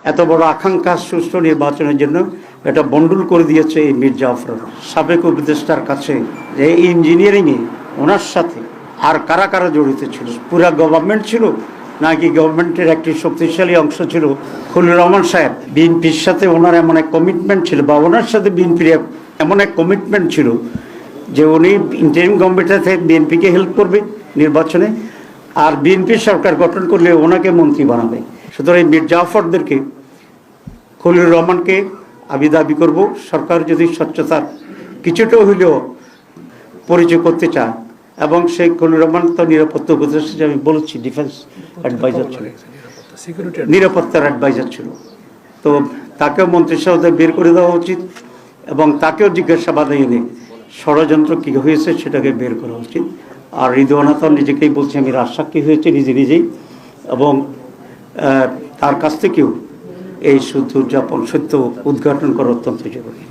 এত বড় আকাঙ্ক্ষা সুষ্ঠু নির্বাচনের জন্য এটা বন্ডুল করে দিয়েছে এই মীর জাফর সাবেক উপদেষ্টার কাছে যে ইঞ্জিনিয়ারিংয়ে ওনার সাথে আর কারা কারা জড়িত ছিল, পুরা গভর্নমেন্ট ছিল নাকি গভর্নমেন্টের একটি শক্তিশালী অংশ ছিল খলিলুর রহমান সাহেব। বিএনপির সাথে ওনার এমন এক কমিটমেন্ট ছিল বা ওনার সাথে বিএনপির এমন এক কমিটমেন্ট ছিল যে উনি ইন্টারিম গভর্নমেন্টের থেকে বিএনপিকে হেল্প করবে নির্বাচনে, আর বিএনপি সরকার গঠন করলে ওনাকে মন্ত্রী বানাবে। সুতরাং এই মীর জাফরদেরকে, খলিলুর রহমানকে আমি দাবি করব, সরকার যদি স্বচ্ছতার কিছুটা হইলেও পরিচয় করতে চায়, এবং সেই খলিলুর রহমান তো নিরাপত্তা উপদেষ্টা, আমি বলেছি ডিফেন্স অ্যাডভাইজার ছিল, নিরাপত্তার অ্যাডভাইজার ছিল, তো তাকেও মন্ত্রিসভাতে বের করে দেওয়া উচিত এবং তাকেও জিজ্ঞাসাবাদে এনে ষড়যন্ত্র কী হয়েছে সেটাকে বের করা উচিত। আর রিদওয়ানা তো নিজেকেই বলছে আমি রাজসাক্ষী হয়েছে নিজেই, এবং তার কাছ থেকেও এই সত্য উদ্ঘাটন করা অত্যন্ত জরুরি।